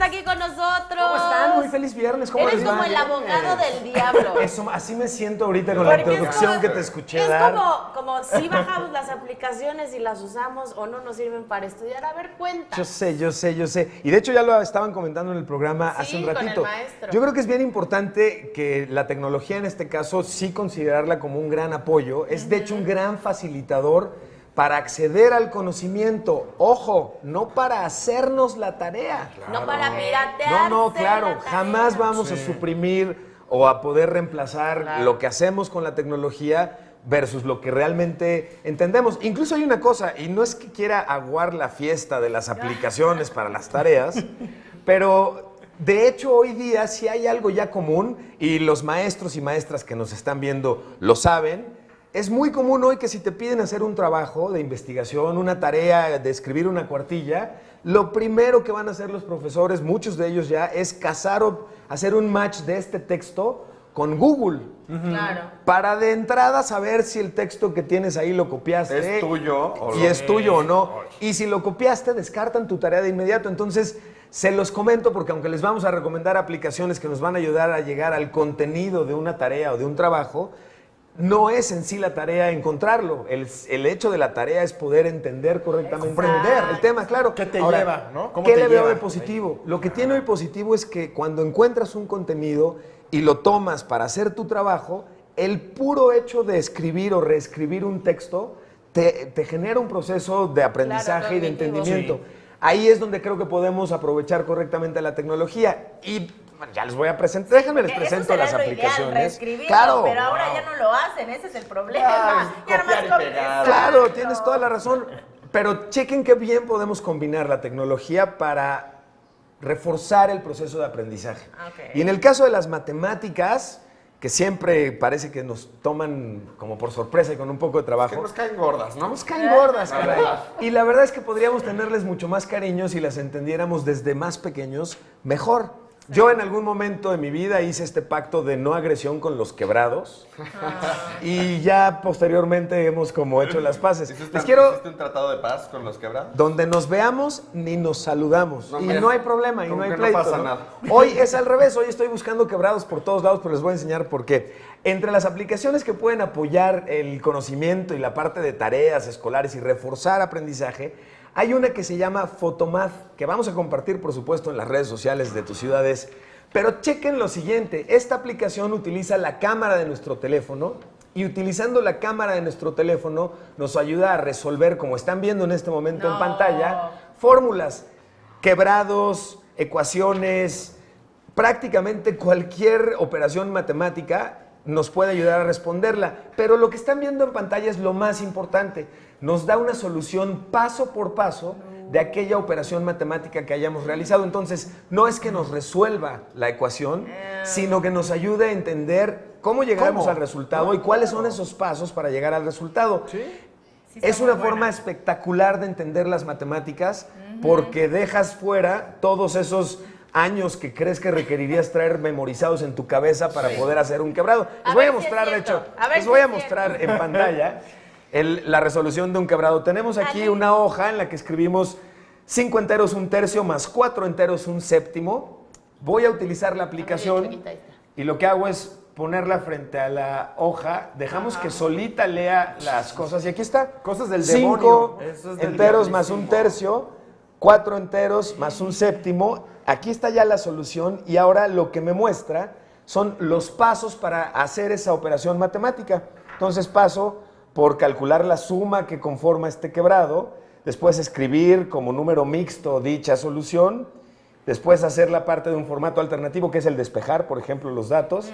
aquí con nosotros. ¿Cómo están? Muy feliz viernes. ¿Cómo Eres les va? como el abogado del diablo. Eso, así me siento ahorita con la introducción que te escuché dar. Es como si bajamos las aplicaciones y las usamos o no nos sirven para estudiar. A ver, cuenta. Yo sé. Y de hecho ya lo estaban comentando en el programa hace un ratito. Con el maestro. Yo creo que es bien importante que la tecnología en este caso sí considerarla como un gran apoyo. Es de hecho un gran facilitador para acceder al conocimiento. Ojo, no para hacernos la tarea. Claro. No para piratear. No, claro. Jamás vamos a suprimir o a poder reemplazar lo que hacemos con la tecnología versus lo que realmente entendemos. Incluso hay una cosa, y no es que quiera aguar la fiesta de las aplicaciones para las tareas, pero de hecho hoy día sí hay algo ya común, y los maestros y maestras que nos están viendo lo saben. Es muy común hoy que si te piden hacer un trabajo de investigación, una tarea de escribir una cuartilla, lo primero que van a hacer los profesores, muchos de ellos ya, es cazar o hacer un match de este texto con Google. Claro. Para de entrada saber si el texto que tienes ahí lo copiaste. ¿Es tuyo o no? Y es tuyo o no. Y si lo copiaste, descartan tu tarea de inmediato. Entonces, se los comento porque aunque les vamos a recomendar aplicaciones que nos van a ayudar a llegar al contenido de una tarea o de un trabajo, no es en sí la tarea encontrarlo. El hecho de la tarea es poder entender correctamente. Comprender el tema, claro. ¿Qué te Ahora, lleva, no? ¿Cómo ¿Qué te le veo lleva? de positivo? Lo que tiene hoy positivo es que cuando encuentras un contenido y lo tomas para hacer tu trabajo, el puro hecho de escribir o reescribir un texto te genera un proceso de aprendizaje y de entendimiento. Sí. Ahí es donde creo que podemos aprovechar correctamente la tecnología. Y bueno, ya les voy a presentar, déjenme les presento las aplicaciones. Claro, pero ahora ya no lo hacen, ese es el problema. Claro, tienes toda la razón. Pero chequen qué bien podemos combinar la tecnología para reforzar el proceso de aprendizaje. Okay. Y en el caso de las matemáticas, que siempre parece que nos toman como por sorpresa y con un poco de trabajo. Es que nos caen gordas, ¿no? Nos caen gordas, caray. Y la verdad es que podríamos tenerles mucho más cariño si las entendiéramos desde más pequeños, mejor. Yo en algún momento de mi vida hice este pacto de no agresión con los quebrados y ya posteriormente hemos como hecho las paces. ¿Hiciste un tratado de paz con los quebrados? Donde nos veamos ni nos saludamos y no hay problema y no hay que pleito. no pasa nada. Hoy es al revés, hoy estoy buscando quebrados por todos lados, pero les voy a enseñar por qué. Entre las aplicaciones que pueden apoyar el conocimiento y la parte de tareas escolares y reforzar aprendizaje, hay una que se llama Photomath, que vamos a compartir, por supuesto, en las redes sociales de tus ciudades. Pero chequen lo siguiente, esta aplicación utiliza la cámara de nuestro teléfono y utilizando la cámara de nuestro teléfono nos ayuda a resolver, como están viendo en este momento en pantalla, fórmulas, quebrados, ecuaciones, prácticamente cualquier operación matemática nos puede ayudar a responderla. Pero lo que están viendo en pantalla es lo más importante. Nos da una solución paso por paso de aquella operación matemática que hayamos realizado. Entonces, no es que nos resuelva la ecuación, sino que nos ayude a entender cómo llegamos al resultado y cuáles son esos pasos para llegar al resultado. ¿Sí? Es una forma espectacular de entender las matemáticas porque dejas fuera todos esos años que crees que requerirías traer memorizados en tu cabeza para poder hacer un quebrado. Les voy a mostrar, de hecho, les voy a mostrar en pantalla la resolución de un quebrado. Tenemos aquí una hoja en la que escribimos 5 enteros, 1/3 más 4 enteros, 1/7. Voy a utilizar la aplicación y lo que hago es ponerla frente a la hoja, dejamos que solita lea las cosas y aquí está. Cosas del 5 demonio. enteros más 1/3, 4 enteros más 1/7. Aquí está ya la solución y ahora lo que me muestra son los pasos para hacer esa operación matemática. Entonces paso por calcular la suma que conforma este quebrado, después escribir como número mixto dicha solución, después hacer la parte de un formato alternativo que es el despejar, por ejemplo, los datos,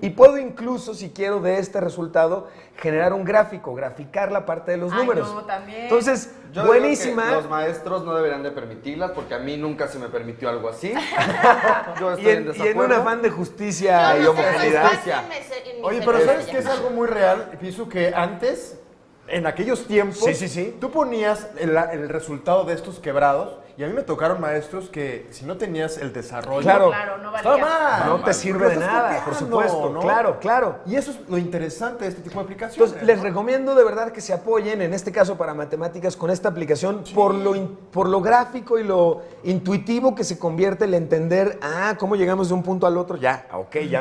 y puedo incluso, si quiero de este resultado, generar un gráfico, graficar la parte de los números. No, también. Entonces, Yo buenísima. digo que los maestros no deberían de permitirlas porque a mí nunca se me permitió algo así. Yo estoy Y en en desacuerdo. un afán de justicia y homogeneidad. Oye, pero ¿sabes qué es algo muy real? Pienso que antes en aquellos tiempos, Sí. tú ponías el resultado de estos quebrados y a mí me tocaron maestros que si no tenías el desarrollo, Claro. Claro, no estaba valía. mal. No te sirve de Lo estás nada, por copiando, supuesto. ¿no? Claro. Y eso es lo interesante de este tipo de aplicaciones. Entonces, les recomiendo de verdad que se apoyen, en este caso para matemáticas, con esta aplicación por lo gráfico y lo intuitivo que se convierte el entender, cómo llegamos de un punto al otro, ya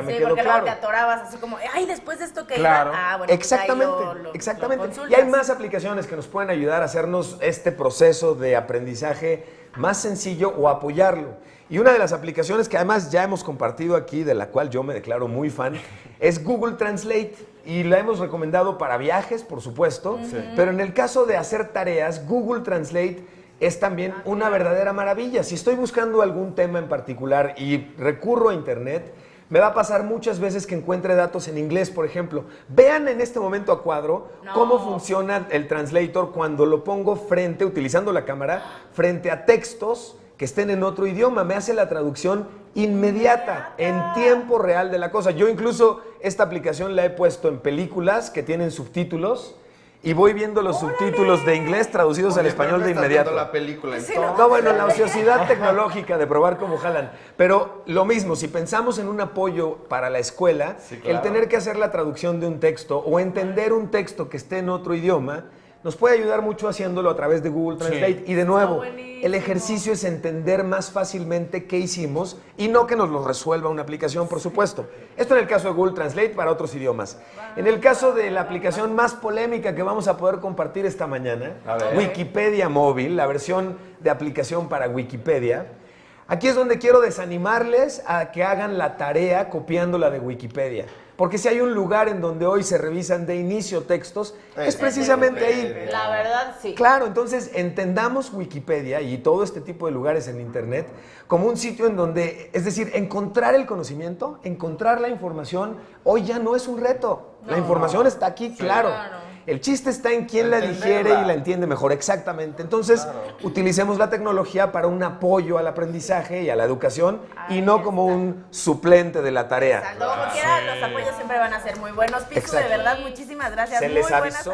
me Sí, quedó porque claro. luego te atorabas así como, ay, después de esto que Claro. iba. Bueno, pues ahí Exactamente. lo Y consultas. hay más aplicaciones que nos pueden ayudar a hacernos este proceso de aprendizaje más sencillo o apoyarlo. Y una de las aplicaciones que además ya hemos compartido aquí, de la cual yo me declaro muy fan, es Google Translate. Y la hemos recomendado para viajes, por supuesto, pero en el caso de hacer tareas, Google Translate es también una verdadera maravilla. Si estoy buscando algún tema en particular y recurro a Internet, me va a pasar muchas veces que encuentre datos en inglés, por ejemplo. Vean en este momento a cuadro cómo funciona el translator cuando lo pongo utilizando la cámara, frente a textos que estén en otro idioma. Me hace la traducción inmediata, en tiempo real de la cosa. Yo incluso esta aplicación la he puesto en películas que tienen subtítulos y voy viendo los subtítulos de inglés traducidos al Oye, español pero de no estás inmediato. viendo la película Sí, entonces. No, bueno, la ociosidad tecnológica de probar cómo jalan. Pero lo mismo, si pensamos en un apoyo para la escuela, Sí, claro. el tener que hacer la traducción de un texto o entender un texto que esté en otro idioma, nos puede ayudar mucho haciéndolo a través de Google Translate. Y de nuevo, buenísimo. el ejercicio es entender más fácilmente qué hicimos y no que nos lo resuelva una aplicación, por supuesto. Esto en el caso de Google Translate para otros idiomas. En el caso de la aplicación más polémica que vamos a poder compartir esta mañana, A ver. Wikipedia Móvil, la versión de aplicación para Wikipedia. Aquí es donde quiero desanimarles a que hagan la tarea copiándola de Wikipedia. Porque si hay un lugar en donde hoy se revisan de inicio textos, es precisamente ahí. La verdad, sí. Claro, entonces entendamos Wikipedia y todo este tipo de lugares en Internet como un sitio en donde, es decir, encontrar el conocimiento, encontrar la información, hoy ya no es un reto. La información está aquí, claro. El chiste está en quién la digiere Entenderla. y la entiende mejor, exactamente. Entonces, utilicemos la tecnología para un apoyo al aprendizaje y a la educación y no como un suplente de la tarea. Exacto, como quiera, los apoyos siempre van a ser muy buenos. Pisu, Exacto. de verdad, muchísimas gracias. Se Muy les buenas avisó.